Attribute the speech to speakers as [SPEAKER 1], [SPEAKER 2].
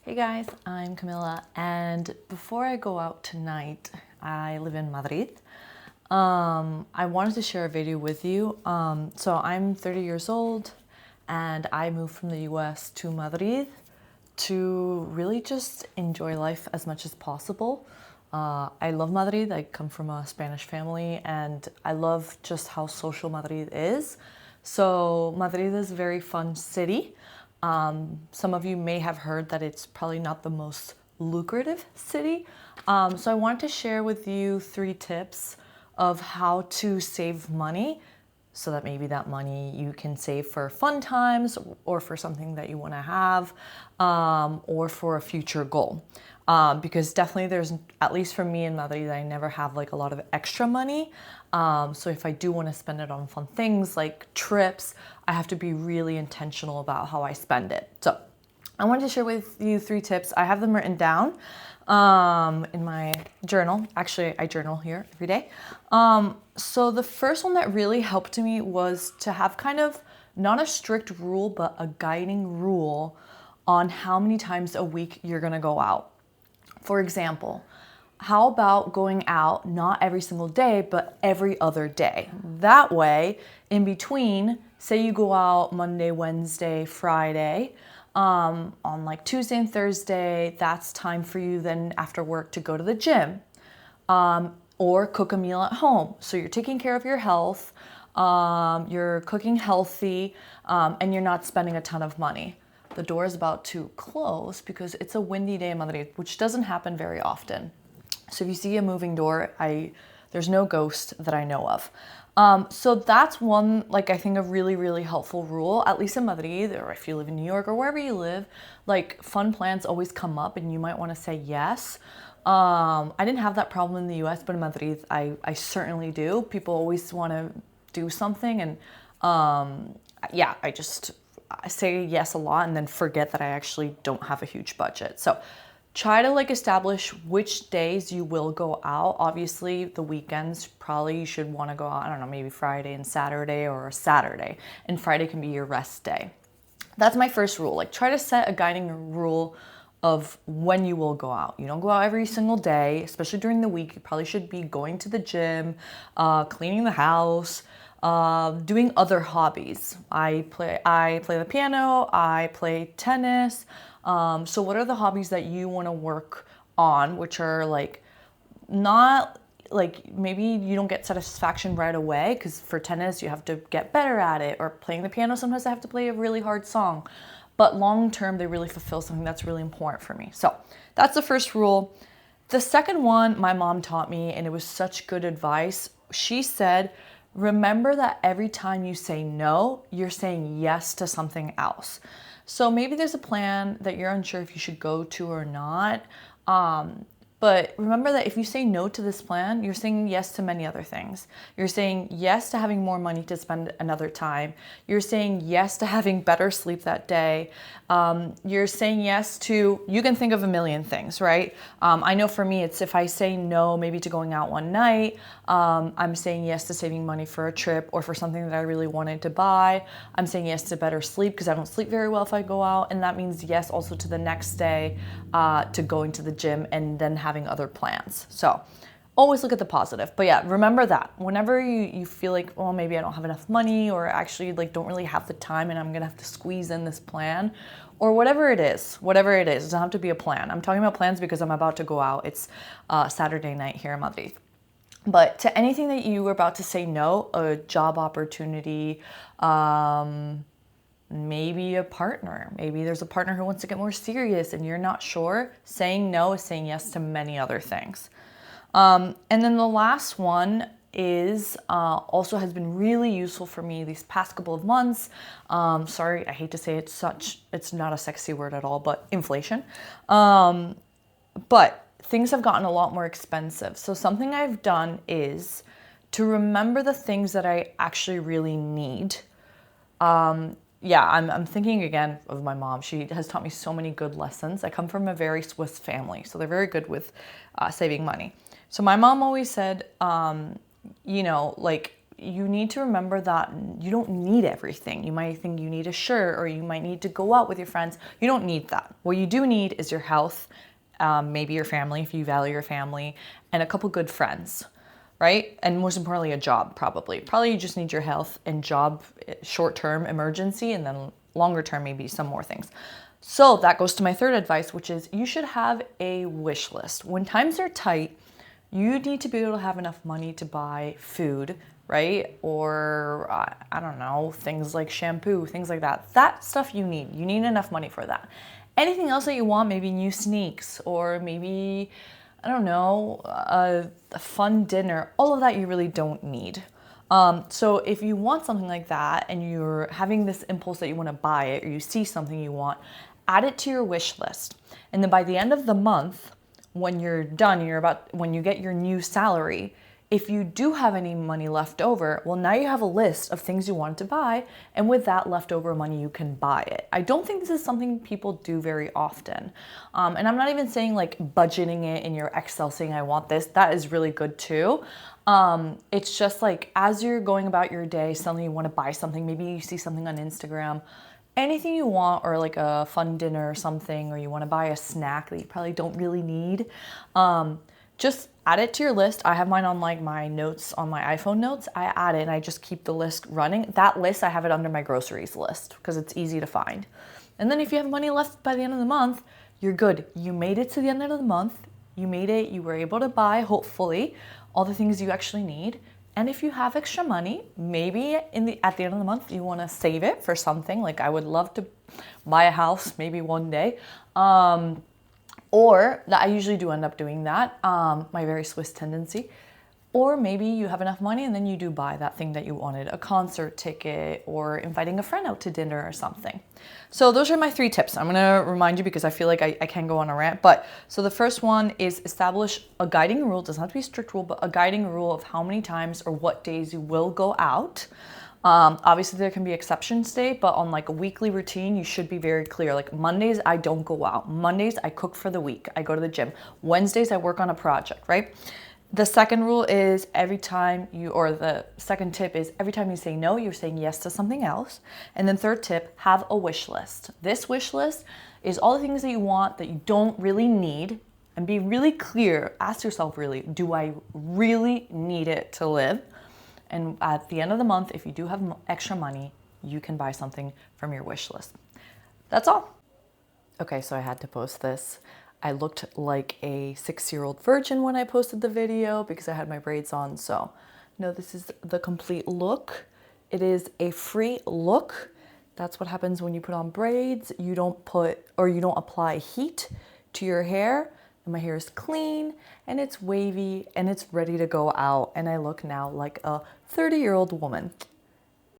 [SPEAKER 1] Hey guys, I'm Camila, and before I go out tonight, I live in Madrid. I wanted to share a video with you. So I'm 30 years old, and I moved from the US to Madrid to really just enjoy life as much as possible. I love Madrid. I come from a Spanish family, and I love just how social Madrid is. So Madrid is a very fun city. Some of you may have heard that it's probably not the most lucrative city. So I wanted to share with you 3 tips of how to save money so that maybe that money you can save for fun times or for something that you want to have, or for a future goal. Because definitely there's, at least for me in Madrid, I never have like a lot of extra money. So if I do want to spend it on fun things like trips, I have to be really intentional about how I spend it. So I wanted to share with you 3 tips. I have them written down in my journal. Actually, I journal here every day. So the first one that really helped me was to have kind of not a strict rule, but a guiding rule on how many times a week you're gonna go out. For example, how about going out not every single day, but every other day? That way, in between, say you go out Monday, Wednesday, Friday, on like Tuesday and Thursday, that's time for you then after work to go to the gym, or cook a meal at home. So you're taking care of your health, you're cooking healthy, and you're not spending a ton of money. The door is about to close because it's a windy day in Madrid, which doesn't happen very often. So if you see a moving door, there's no ghost that I know of. So that's one, like, I think a really, really helpful rule, at least in Madrid, or if you live in New York or wherever you live. Like, fun plans always come up and you might want to say yes. I didn't have that problem in the US, but in Madrid, I certainly do. People always want to do something, and I say yes a lot and then forget that I actually don't have a huge budget. So try to like establish which days you will go out. Obviously, the weekends, probably you should want to go out, I don't know, maybe Friday and Saturday, or a Saturday, and Friday can be your rest day. That's my first rule. Like, try to set a guiding rule of when you will go out. You don't go out every single day, especially during the week. You probably should be going to the gym, cleaning the house, doing other hobbies. I play the piano, I play tennis. So what are the hobbies that you want to work on, which are like not like, maybe you don't get satisfaction right away, because for tennis you have to get better at it, or playing the piano sometimes I have to play a really hard song, but long term they really fulfill something that's really important for me. So that's the first rule. The second one my mom taught me, and it was such good advice. She said, remember that every time you say no, you're saying yes to something else. So maybe there's a plan that you're unsure if you should go to or not. But remember that if you say no to this plan, you're saying yes to many other things. You're saying yes to having more money to spend another time. You're saying yes to having better sleep that day. You're saying yes to, you can think of a million things, right? I know for me, it's if I say no, maybe to going out one night, I'm saying yes to saving money for a trip or for something that I really wanted to buy. I'm saying yes to better sleep because I don't sleep very well if I go out. And that means yes also to the next day, to going to the gym and then having other plans. So always look at the positive. But yeah, remember that whenever you feel like, well, maybe I don't have enough money, or actually like don't really have the time and I'm gonna have to squeeze in this plan, or whatever it is, it doesn't have to be a plan. I'm talking about plans because I'm about to go out. It's Saturday night here in Madrid. But to anything that you were about to say no, a job opportunity, maybe a partner. Maybe there's a partner who wants to get more serious and you're not sure. Saying no is saying yes to many other things. And then the last one is also has been really useful for me these past couple of months. Sorry, I hate to say it's not a sexy word at all, but inflation. But things have gotten a lot more expensive. So something I've done is to remember the things that I actually really need. I'm thinking again of my mom. She has taught me so many good lessons. I come from a very Swiss family, so they're very good with saving money. So my mom always said, like, you need to remember that you don't need everything. You might think you need a shirt, or you might need to go out with your friends. You don't need that. What you do need is your health, maybe your family if you value your family, and a couple good friends, right? And most importantly, a job probably. Probably you just need your health and job, short-term emergency, and then longer term, maybe some more things. So that goes to my third advice, which is you should have a wish list. When times are tight, you need to be able to have enough money to buy food, right? Or I don't know, things like shampoo, things like that. That stuff you need. You need enough money for that. Anything else that you want, maybe new sneaks, or maybe, I don't know, a fun dinner, all of that you really don't need. So if you want something like that and you're having this impulse that you want to buy it, or you see something you want, add it to your wish list. And then by the end of the month, when you're done, when you get your new salary, if you do have any money left over, well, now you have a list of things you want to buy, and with that leftover money, you can buy it. I don't think this is something people do very often. And I'm not even saying like budgeting it in your Excel, saying I want this. That is really good too. It's just like as you're going about your day, suddenly you want to buy something. Maybe you see something on Instagram, anything you want, or like a fun dinner or something, or you want to buy a snack that you probably don't really need. Just add it to your list. I have mine on like my notes on my iPhone notes. I add it and I just keep the list running. That list, I have it under my groceries list because it's easy to find. And then if you have money left by the end of the month, you're good. You made it to the end of the month. You made it. You were able to buy, hopefully, all the things you actually need. And if you have extra money, maybe at the end of the month, you want to save it for something. Like I would love to buy a house maybe one day. Or that I usually do end up doing that, my very Swiss tendency. Or maybe you have enough money and then you do buy that thing that you wanted, a concert ticket or inviting a friend out to dinner or something. So those are my 3 tips. I'm gonna remind you because I feel like I can go on a rant. So the first one is establish a guiding rule. It doesn't have to be a strict rule, but a guiding rule of how many times or what days you will go out. Obviously there can be exceptions day, but on like a weekly routine, you should be very clear. Like Mondays, I don't go out. Mondays, I cook for the week. I go to the gym. Wednesdays, I work on a project, right? The second rule is the second tip is every time you say no, you're saying yes to something else. And then third tip, have a wish list. This wish list is all the things that you want that you don't really need, and be really clear. Ask yourself really, do I really need it to live? And at the end of the month, if you do have extra money, you can buy something from your wish list. That's all. Okay, so I had to post this. I looked like a 6-year-old virgin when I posted the video because I had my braids on. So no, this is the complete look. It is a free look. That's what happens when you put on braids. You don't apply heat to your hair. And my hair is clean and it's wavy and it's ready to go out. And I look now like a 30-year-old woman.